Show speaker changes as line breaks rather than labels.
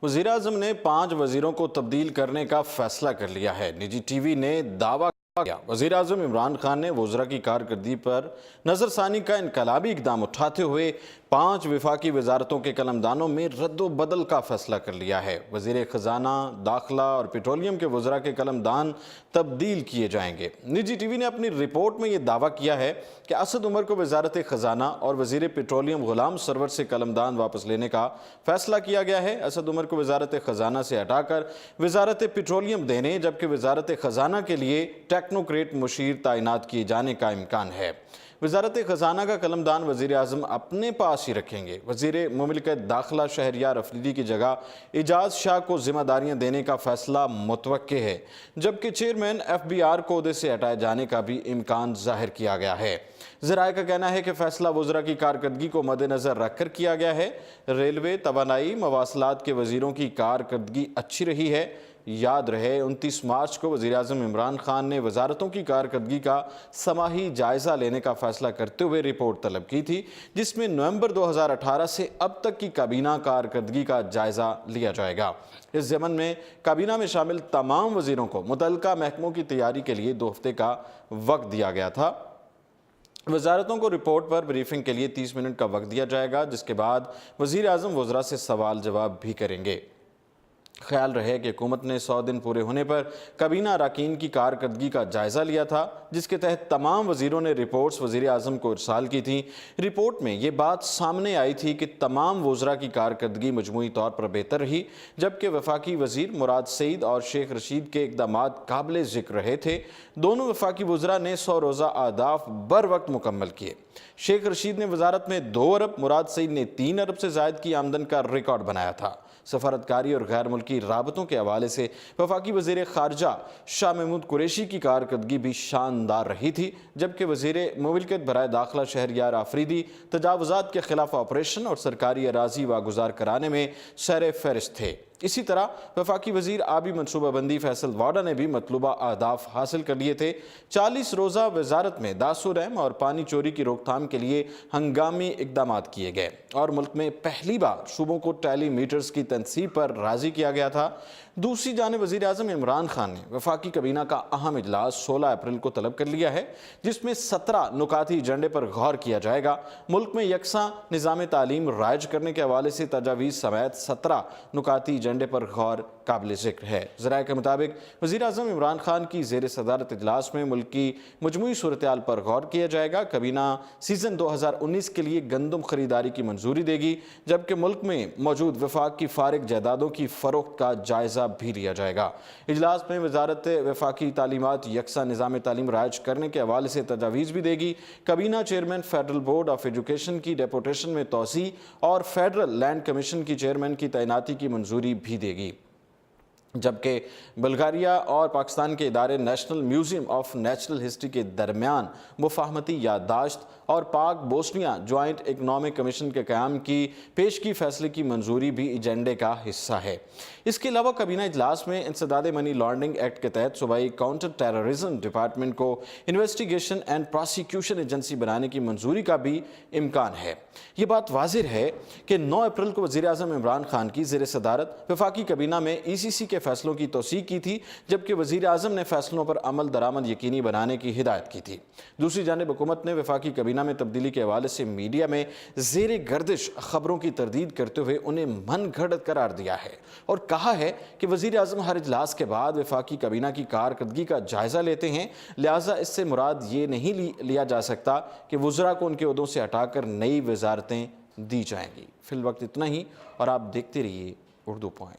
वज़ीर-ए-आज़म ने 5 वज़ीरों को तब्दील करने का फैसला कर लिया है। निजी टीवी ने दावा किया। वज़ीर-ए-आज़म इमरान खान ने वज़रा की कारकर्दगी पर नज़रसानी का इनकलाबी इक़दाम उठाते हुए 5 विफाकी वज़ारतों के कलमदानों में रद्द-ओ-बदल का फैसला कर लिया है। वज़ीर ख़ज़ाना, दाखिला और पेट्रोलियम के वज़रा के कलमदान तब्दील किए जाएंगे। निजी टीवी ने अपनी रिपोर्ट में यह दावा किया है कि असद उमर को वज़ारत ख़ज़ाना और वज़ीर पेट्रोलियम ग़ुलाम सरवर से कलमदान वापस लेने का फैसला किया गया है। असद उमर को वज़ारत ख़ज़ाना से हटाकर वज़ारत पेट्रोलियम देने, जबकि वज़ारत ख़ज़ाना के लिए टेक्नोक्रेट मुशीर तैनात किए जाने का इम्कान है। वज़ारत ख़ज़ाना का कलमदान वज़ीर-ए-आज़म अपने पास ही रखेंगे। वज़ीर मुमलिकत दाखिला शहरयार अफरीदी की जगह इजाज़ शाह को ज़िम्मेदारियाँ देने का फ़ैसला मुतवक्के है, जबकि चेयरमैन FBR को ओहदे से हटाए जाने का भी इम्कान ज़ाहिर किया गया है। ज़राए का कहना है कि फ़ैसला वज़रा की कारकर्दगी को मद्देनज़र रखकर किया गया है। रेलवे, तवानाई, मवासलात के वज़ीरों की कारकर्दगी अच्छी रही है। याद रहे 29 मार्च को वज़ीर-ए-आज़म इमरान खान ने वज़ारतों की कारकर्दगी का समाही जायज़ा लेने का फ़ैसला करते हुए रिपोर्ट तलब की थी, जिसमें नवंबर 2018 से अब तक की काबीना कारकर्दगी का जायज़ा लिया जाएगा। इस ज़मन में काबीना में शामिल तमाम वज़ीरों को मुतल्लिका महकमों की तैयारी के लिए 2 हफ्ते का वक्त दिया गया था। वज़ारतों को रिपोर्ट पर ब्रीफिंग के लिए 30 मिनट का वक्त दिया जाएगा, जिसके बाद वज़ीर-ए-आज़म वज़रा से सवाल जवाब भी करेंगे। ख्याल रहे कि हुकूमत ने 100 दिन पूरे होने पर काबीना अरकान की कारकर्दगी का जायज़ा लिया था, जिसके तहत तमाम वज़ीरों ने रिपोर्ट्स वज़ीर-ए-आज़म को इरसाल की थी। रिपोर्ट में ये बात सामने आई थी कि तमाम वज़रा की कारकर्दगी मजमूई तौर पर बेहतर रही, जबकि वफाकी वज़ीर मुराद सईद और शेख रशीद के इक़दामात काबिल ज़िक्र रहे थे। दोनों वफाकी वज़रा ने 100 रोज़ा अहदाफ बर वक्त मुकम्मल किए। शेख रशीद ने वज़ारत में 2 अरब, मुराद सईद ने 3 अरब से ज़ायद की आमदन का रिकॉर्ड बनाया था। सफारतकारी और गैर मुल्की राबतों के हवाले से वफाकी वज़ीर ख़ारजा शाह महमूद कुरैशी की कारकर्दगी भी शानदार रही थी, जबकि वज़ीर मुमलिकत बराए दाखिला शहरयार आफरीदी तजावुज़ात के खिलाफ ऑपरेशन और सरकारी अराज़ी वागुजार कराने में सर फहरिस्त थे। इसी तरह वफाकी वज़ीर आबी मनसूबाबंदी फैसल वाडा ने भी मतलूबा अहदाफ हासिल कर लिए थे। 40 रोज़ा वज़ारत में दासुरहम और पानी चोरी की रोकथाम के लिए हंगामी इक़दामात किए गए और मुल्क में पहली बार सूबों को टेलीमीटर्स की तनसीब पर राज़ी किया गया था। दूसरी जानिब वज़ीर-ए-आज़म इमरान खान ने वफाकी काबीना का अहम इजलास 16 अप्रैल को तलब कर लिया है, जिसमें 17 नुकाती एजेंडे पर गौर किया जाएगा। मुल्क में यकसा निज़ाम तालीम राइज करने के हवाले से तजावीज़ समेत 17 नुकाती एजेंडे पर गौर काबिल ज़िक्र है। ज़राए के मुताबिक वज़ीर-ए-आज़म इमरान खान की ज़ेर सदारत इजलास में मुल्क की मजमूई सूरत-ए-हाल पर गौर किया जाएगा। काबीना सीज़न 2019 के लिए गंदम खरीदारी की मंजूरी देगी, जबकि मुल्क में मौजूद वफाक की फारिग जायदादों की फ़रोख्त का जायज़ा भी लिया जाएगा। इजलास में वज़ारत वफाकी तालीमात यकसा निज़ाम तालीम राइज करने के हवाले से तजावीज़ भी देगी। काबीना chairman federal board of education की डेपुटेशन में तोसी और फेडरल लैंड कमीशन की चेयरमैन की तैनाती की मंजूरी भी देगी, जबकि बल्गारिया और पाकिस्तान के इदारे national museum of natural history के दरमियान मुफाहमती याददाश्त और पाक बोस्निया जॉइंट इकनॉमिक कमीशन के क़याम की पेशगी फैसले की मंजूरी भी एजेंडे का हिस्सा है। इसके अलावा काबीना इजलास में इंसदाद मनी लॉन्ड्रिंग एक्ट के तहत सूबाई काउंटर टेररिज्म डिपार्टमेंट को इन्वेस्टिगेशन एंड प्रोसिक्यूशन एजेंसी बनाने की मंजूरी का भी इम्कान है। ये बात वाज़िह है कि 9 अप्रैल को वज़ीर-ए-आज़म इमरान खान की ज़ेर सदारत वफाकी काबीना में ECC के फैसलों की तौसीक की थी, जबकि वज़ीर-ए-आज़म ने फैसलों पर अमल दरामद यकीनी बनाने की हिदायत की थी। दूसरी जानिब हुकूमत ने वफाकी काबीना में तब्दीली के हवाले से मीडिया में ज़ेर गर्दिश खबरों की तरदीद करते हुए उन्हें मन घड़त करार दिया है और कहा है कि वज़ीर-ए-आज़म हर इजलास के बाद वफाकी काबीना की कारकर्दगी का जायज़ा लेते हैं, लिहाजा इससे मुराद ये नहीं लिया जा सकता कि वज़रा को उनके ओहदों से हटाकर नई वज़ारतें दी जाएंगी। फिल वक्त इतना ही और आप देखते रहिए उर्दू पॉइंट।